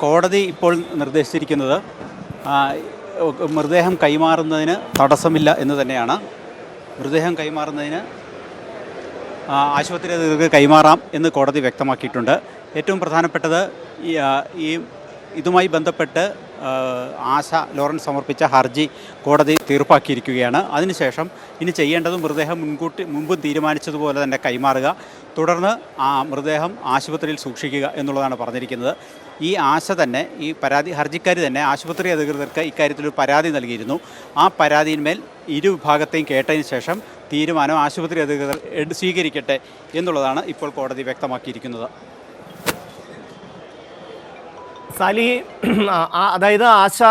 കോടതി ഇപ്പോൾ നിർദ്ദേശിച്ചിരിക്കുന്നത് മൃതദേഹം കൈമാറുന്നതിന് തടസ്സമില്ല എന്ന് തന്നെയാണ്. മൃതദേഹം കൈമാറുന്നതിന് ആശുപത്രി അധികൃതർക്ക് കൈമാറാം എന്ന് കോടതി വ്യക്തമാക്കിയിട്ടുണ്ട്. ഏറ്റവും പ്രധാനപ്പെട്ടത് ഇതുമായി ബന്ധപ്പെട്ട് ആശ ലോറൻസ് സമർപ്പിച്ച ഹർജി കോടതി തീർപ്പാക്കിയിരിക്കുകയാണ്. അതിനുശേഷം ഇനി ചെയ്യേണ്ടത് മൃതദേഹം മുമ്പ് തീരുമാനിച്ചതുപോലെ തന്നെ കൈമാറുക, തുടർന്ന് ആ മൃതദേഹം ആശുപത്രിയിൽ സൂക്ഷിക്കുക എന്നുള്ളതാണ് പറഞ്ഞിരിക്കുന്നത്. ഈ ആശ തന്നെ, ഈ ഹർജിക്കാരി തന്നെ ആശുപത്രി അധികൃതർക്ക് ഇക്കാര്യത്തിലൊരു പരാതി നൽകിയിരുന്നു. ആ പരാതിയിന്മേൽ ഇരു വിഭാഗത്തെയും കേട്ടതിന് ശേഷം തീരുമാനം ആശുപത്രി അധികൃതർ സ്വീകരിക്കട്ടെ എന്നുള്ളതാണ് ഇപ്പോൾ കോടതി വ്യക്തമാക്കിയിരിക്കുന്നത്. സാലി, അതായത് ആശ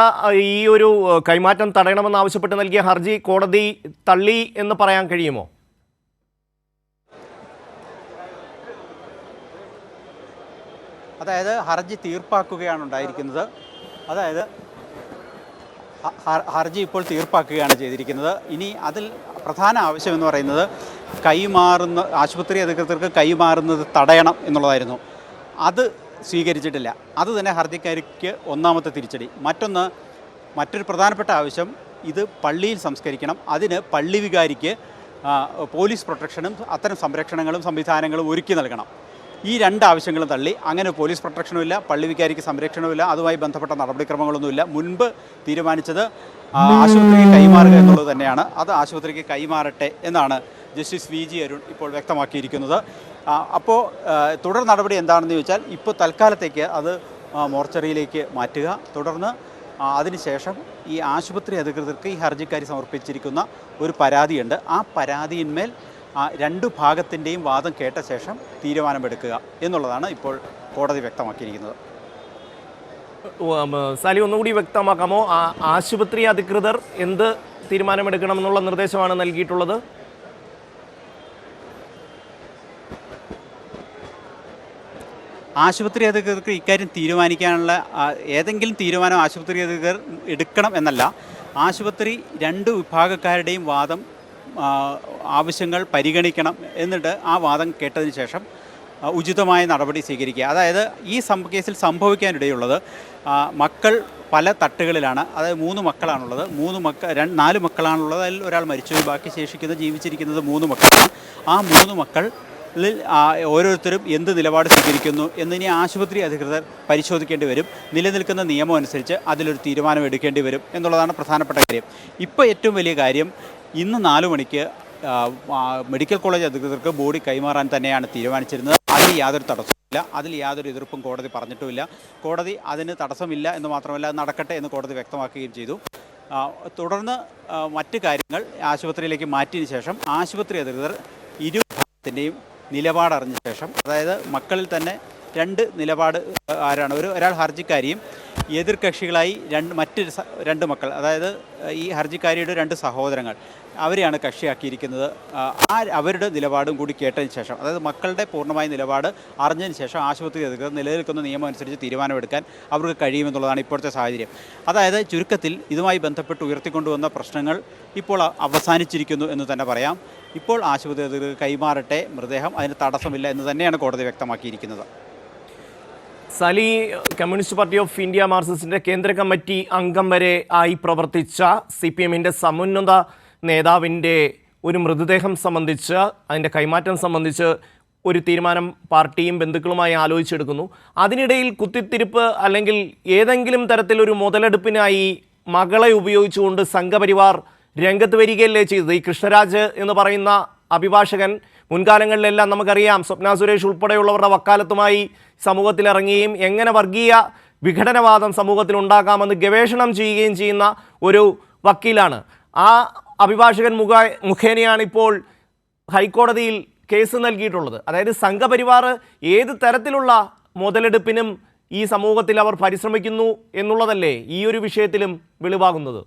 ഈ ഒരു കൈമാറ്റം തടയണമെന്ന് ആവശ്യപ്പെട്ട് നൽകിയ ഹർജി കോടതി തള്ളി എന്ന് പറയാൻ കഴിയുമോ? അതായത് ഹർജി തീർപ്പാക്കുകയാണ് ഉണ്ടായിരിക്കുന്നത്. അതായത് ഹർജി ഇപ്പോൾ തീർപ്പാക്കുകയാണ് ചെയ്തിരിക്കുന്നത്. ഇനി അതിൽ പ്രധാന ആവശ്യമെന്ന് പറയുന്നത് ആശുപത്രി അധികൃതർക്ക് കൈമാറുന്നത് തടയണം എന്നുള്ളതായിരുന്നു. അത് സ്വീകരിച്ചിട്ടില്ല. അത് തന്നെ ഹർജിക്കാരിക്ക് ഒന്നാമത്തെ തിരിച്ചടി. മറ്റൊരു പ്രധാനപ്പെട്ട ആവശ്യം, ഇത് പള്ളിയിൽ സംസ്കരിക്കണം. അതിന് പള്ളി വികാരിക്ക് പോലീസ് പ്രൊട്ടക്ഷനും അത്തരം സംരക്ഷണങ്ങളും സംവിധാനങ്ങളും ഒരുക്കി നൽകണം. ഈ രണ്ട് ആവശ്യങ്ങളും തള്ളി. അങ്ങനെ പോലീസ് പ്രൊട്ടക്ഷനുമില്ല, പള്ളി വികാരിക്ക് സംരക്ഷണവുമില്ല, അതുമായി ബന്ധപ്പെട്ട നടപടിക്രമങ്ങളൊന്നുമില്ല. മുൻപ് തീരുമാനിച്ചത് ആശുപത്രിക്ക് കൈമാറുക എന്നുള്ളത് തന്നെയാണ്. അത് ആശുപത്രിക്ക് കൈമാറട്ടെ എന്നാണ് ജസ്റ്റിസ് വി ജി അരുൺ ഇപ്പോൾ വ്യക്തമാക്കിയിരിക്കുന്നത്. അപ്പോൾ തുടർ നടപടി എന്താണെന്ന് ചോദിച്ചാൽ, ഇപ്പോൾ തൽക്കാലത്തേക്ക് അത് മോർച്ചറിയിലേക്ക് മാറ്റുക. തുടർന്ന് അതിനുശേഷം ഈ ആശുപത്രി അധികൃതർക്ക് ഈ ഹർജിക്കാരി സമർപ്പിച്ചിരിക്കുന്ന ഒരു പരാതിയുണ്ട്. ആ പരാതിയിന്മേൽ രണ്ടു ഭാഗത്തിൻ്റെയും വാദം കേട്ട ശേഷം തീരുമാനമെടുക്കുക എന്നുള്ളതാണ് ഇപ്പോൾ കോടതി വ്യക്തമാക്കിയിരിക്കുന്നത്. സാലി, ഒന്നുകൂടി വ്യക്തമാക്കാമോ? ആശുപത്രി അധികൃതർ എന്ത് തീരുമാനമെടുക്കണമെന്നുള്ള നിർദ്ദേശമാണ് നൽകിയിട്ടുള്ളത്? ആശുപത്രി അധികൃതർക്ക് ഇക്കാര്യം തീരുമാനിക്കാനുള്ള ഏതെങ്കിലും തീരുമാനം ആശുപത്രി അധികൃതർ എടുക്കണം എന്നല്ല. ആശുപത്രി രണ്ട് വിഭാഗക്കാരുടെയും വാദം ആവശ്യങ്ങൾ പരിഗണിക്കണം. എന്നിട്ട് ആ വാദം കേട്ടതിന് ശേഷം ഉചിതമായ നടപടി സ്വീകരിക്കുക. അതായത് ഈ കേസിൽ സംഭവിക്കാനിടയുള്ളത്, മക്കൾ പല തട്ടുകളിലാണ്. അതായത് 3 മക്കളാണുള്ളത്. 4 മക്കളാണുള്ളത്. അതിൽ ഒരാൾ മരിച്ചു, ബാക്കി ജീവിച്ചിരിക്കുന്നത് 3 മക്കളാണ്. ആ 3 മക്കളിൽ ഓരോരുത്തരും എന്ത് നിലപാട് സ്വീകരിക്കുന്നു എന്നിനി ആശുപത്രി അധികൃതർ പരിശോധിക്കേണ്ടി വരും. നിലനിൽക്കുന്ന നിയമം അനുസരിച്ച് അതിലൊരു തീരുമാനം എടുക്കേണ്ടി വരും എന്നുള്ളതാണ് പ്രധാനപ്പെട്ട കാര്യം. ഇപ്പോൾ ഏറ്റവും വലിയ കാര്യം, ഇന്ന് 4 മണിക്ക് മെഡിക്കൽ കോളേജ് അധികൃതർക്ക് ബോഡി കൈമാറാൻ തന്നെയാണ് തീരുമാനിച്ചിരുന്നത്. അതിൽ യാതൊരു തടസ്സമില്ല, അതിൽ യാതൊരു എതിർപ്പും കോടതി പറഞ്ഞിട്ടുമില്ല. കോടതി അതിന് തടസ്സമില്ല എന്ന് മാത്രമല്ല, അത് നടക്കട്ടെ എന്ന് കോടതി വ്യക്തമാക്കുകയും ചെയ്തു. തുടർന്ന് മറ്റ് കാര്യങ്ങൾ ആശുപത്രിയിലേക്ക് മാറ്റിയതിന് ശേഷം ആശുപത്രി അധികൃതർ ഇരു ഭാഗത്തിൻ്റെയും നിലപാടറിഞ്ഞ ശേഷം, അതായത് മക്കളിൽ തന്നെ 2 നിലപാട് ആരാണ്, ഒരാൾ ഹർജിക്കാരിയും എതിർകക്ഷികളായി മറ്റ് 2 മക്കൾ, അതായത് ഈ ഹർജിക്കാരിയുടെ 2 സഹോദരങ്ങൾ, അവരെയാണ് കക്ഷിയാക്കിയിരിക്കുന്നത്. അവരുടെ നിലപാടും കൂടി കേട്ടതിന് ശേഷം, അതായത് മക്കളുടെ പൂർണ്ണമായ നിലപാട് അറിഞ്ഞതിന് ശേഷം ആശുപത്രി അധികൃതർ നിലനിൽക്കുന്ന നിയമം അനുസരിച്ച് തീരുമാനമെടുക്കാൻ അവർക്ക് കഴിയുമെന്നുള്ളതാണ് ഇപ്പോഴത്തെ സാഹചര്യം. അതായത് ചുരുക്കത്തിൽ ഇതുമായി ബന്ധപ്പെട്ട് ഉയർത്തിക്കൊണ്ടുവന്ന പ്രശ്നങ്ങൾ ഇപ്പോൾ അവസാനിച്ചിരിക്കുന്നു എന്ന് തന്നെ പറയാം. ഇപ്പോൾ ആശുപത്രി അധികൃതർ കൈമാറട്ടെ മൃതദേഹം, അതിന് തടസ്സമില്ല എന്ന് തന്നെയാണ് കോടതി വ്യക്തമാക്കിയിരിക്കുന്നത്. സാലി, കമ്മ്യൂണിസ്റ്റ് പാർട്ടി ഓഫ് ഇന്ത്യ മാർക്സിസ്റ്റിൻ്റെ കേന്ദ്ര കമ്മിറ്റി അംഗം വരെ ആയി പ്രവർത്തിച്ച CPM-ൻ്റെ സമുന്നത നേതാവിൻ്റെ ഒരു മൃതദേഹം സംബന്ധിച്ച്, അതിൻ്റെ കൈമാറ്റം സംബന്ധിച്ച് ഒരു തീരുമാനം പാർട്ടിയും ബന്ധുക്കളുമായി ആലോചിച്ചെടുക്കുന്നു. അതിനിടയിൽ കുത്തിത്തിരിപ്പ് അല്ലെങ്കിൽ ഏതെങ്കിലും തരത്തിലൊരു മുതലെടുപ്പിനായി മകളെ ഉപയോഗിച്ചുകൊണ്ട് സംഘപരിവാർ രംഗത്ത് വരികയല്ലേ ചെയ്തത്? ഈ കൃഷ്ണരാജ് എന്ന് പറയുന്ന അഭിഭാഷകൻ മുൻകാലങ്ങളിലെല്ലാം നമുക്കറിയാം, സ്വപ്ന സുരേഷ് ഉൾപ്പെടെയുള്ളവരുടെ വക്കാലത്തുമായി സമൂഹത്തിലിറങ്ങുകയും എങ്ങനെ വർഗീയ വിഘടനവാദം സമൂഹത്തിൽ ഉണ്ടാക്കാമെന്ന് ഗവേഷണം ചെയ്യുകയും ചെയ്യുന്ന ഒരു വക്കീലാണ്. ആ അഭിഭാഷകൻ മുഖേനയാണ് ഇപ്പോൾ ഹൈക്കോടതിയിൽ കേസ് നൽകിയിട്ടുള്ളത്. അതായത് സംഘപരിവാർ ഏത് തരത്തിലുള്ള മുതലെടുപ്പിനും ഈ സമൂഹത്തിൽ അവർ പരിശ്രമിക്കുന്നു എന്നുള്ളതല്ലേ ഈ ഒരു വിഷയത്തിലും വെളിവാകുന്നത്?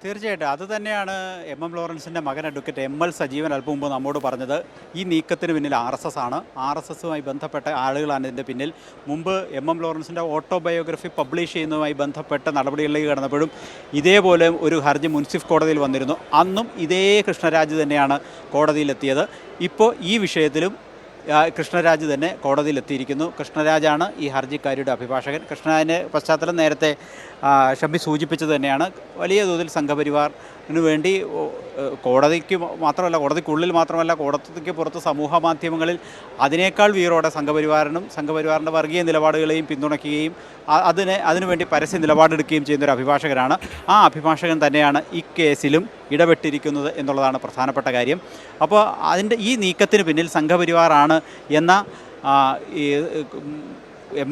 തീർച്ചയായിട്ടും അത് തന്നെയാണ് MM ലോറൻസിൻ്റെ മകൻ അഡ്വക്കേറ്റ് ML സജീവൻ അല്പം മുമ്പ് നമ്മോട് പറഞ്ഞത്. ഈ നീക്കത്തിന് പിന്നിൽ RSS ആണ്. RSSുമായി ബന്ധപ്പെട്ട ആളുകളാണ് ഇതിൻ്റെ പിന്നിൽ. മുമ്പ് MM ലോറൻസിൻ്റെ ഓട്ടോബയോഗ്രഫി പബ്ലിഷ് ചെയ്യുന്നതുമായി ബന്ധപ്പെട്ട നടപടികളിലേക്ക് കടന്നപ്പോഴും ഇതേപോലെ ഒരു ഹർജി മുൻസിഫ് കോടതിയിൽ വന്നിരുന്നു. അന്നും ഇതേ കൃഷ്ണരാജ് തന്നെയാണ് കോടതിയിലെത്തിയത്. ഇപ്പോൾ ഈ വിഷയത്തിലും കൃഷ്ണരാജ് തന്നെ കോടതിയിലെത്തിയിരിക്കുന്നു. കൃഷ്ണരാജാണ് ഈ ഹർജിക്കാരിയുടെ അഭിഭാഷകൻ. കൃഷ്ണരാജിൻ്റെ പശ്ചാത്തലം നേരത്തെ ഷംബി സൂചിപ്പിച്ചത് തന്നെയാണ്. വലിയ തോതിൽ സംഘപരിവാറിന് വേണ്ടി കോടതിക്ക് മാത്രമല്ല, കോടതിക്കുള്ളിൽ മാത്രമല്ല, കോടതിക്ക് പുറത്ത് സമൂഹ മാധ്യമങ്ങളിൽ അതിനേക്കാൾ വീറോടെ സംഘപരിവാറിൻ്റെ വർഗീയ നിലപാടുകളെയും പിന്തുണയ്ക്കുകയും അതിനുവേണ്ടി പരസ്യ നിലപാടെടുക്കുകയും ചെയ്യുന്ന ഒരു അഭിഭാഷകനാണ്. ആ അഭിഭാഷകൻ തന്നെയാണ് ഈ കേസിലും ഇടപെട്ടിരിക്കുന്നത് എന്നുള്ളതാണ് പ്രധാനപ്പെട്ട കാര്യം. അപ്പോൾ ഈ നീക്കത്തിന് പിന്നിൽ സംഘപരിവാറാണ് എന്ന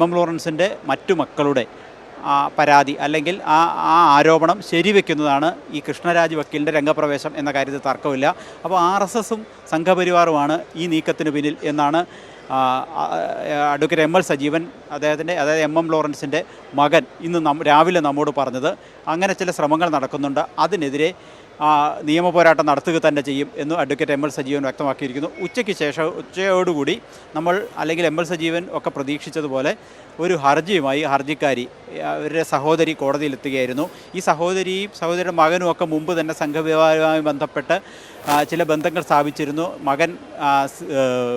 എം ലോറൻസിൻ്റെ മറ്റു മക്കളുടെ പരാതി അല്ലെങ്കിൽ ആ ആരോപണം ശരിവെക്കുന്നതാണ് ഈ കൃഷ്ണരാജ് വക്കീലിൻ്റെ രംഗപ്രവേശം എന്ന കാര്യത്തിൽ തർക്കമില്ല. അപ്പോൾ RSSും സംഘപരിവാറുമാണ് ഈ നീക്കത്തിന് പിന്നിൽ എന്നാണ് അഡ്വക്കേറ്റ് ML സജീവൻ അതായത് MM ലോറൻസിൻ്റെ മകൻ ഇന്ന് രാവിലെ നമ്മോട് പറഞ്ഞത്. അങ്ങനെ ചില ശ്രമങ്ങൾ നടക്കുന്നുണ്ട്, അതിനെതിരെ നിയമപോരാട്ടം നടത്തുക തന്നെ ചെയ്യും എന്ന് അഡ്വക്കേറ്റ് ML സജീവൻ വ്യക്തമാക്കിയിരിക്കുന്നു. ഉച്ചയോടുകൂടി നമ്മൾ അല്ലെങ്കിൽ ML സജീവൻ ഒക്കെ പ്രതീക്ഷിച്ചതുപോലെ ഒരു ഹർജിയുമായി ഹർജിക്കാരി അവരുടെ സഹോദരി കോടതിയിലെത്തുകയായിരുന്നു. ഈ സഹോദരിയുടെ മകനും ഒക്കെ മുമ്പ് തന്നെ സംഘപരിവാറുമായി ബന്ധപ്പെട്ട് ചില ബന്ധങ്ങൾ സ്ഥാപിച്ചിരുന്നു. മകൻ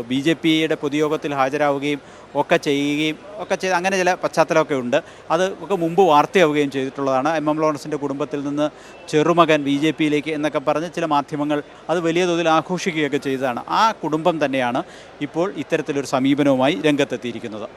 BJPയുടെ പൊതുയോഗത്തിൽ ഹാജരാവുകയും ഒക്കെ ചെയ്ത് അങ്ങനെ ചില പശ്ചാത്തലമൊക്കെ ഉണ്ട്. അത് ഒക്കെ മുമ്പ് വാർത്തയാവുകയും ചെയ്തിട്ടുള്ളതാണ്. MM ലോറൻസിൻ്റെ കുടുംബത്തിൽ നിന്ന് ചെറുമകൻ BJPയിലേക്ക് എന്നൊക്കെ പറഞ്ഞ് ചില മാധ്യമങ്ങൾ അത് വലിയ തോതിൽ ആഘോഷിക്കുകയൊക്കെ ചെയ്തതാണ്. ആ കുടുംബം തന്നെയാണ് ഇപ്പോൾ ഇത്തരത്തിലൊരു സമീപനവുമായി രംഗത്തെത്തിയിരിക്കുന്നത്.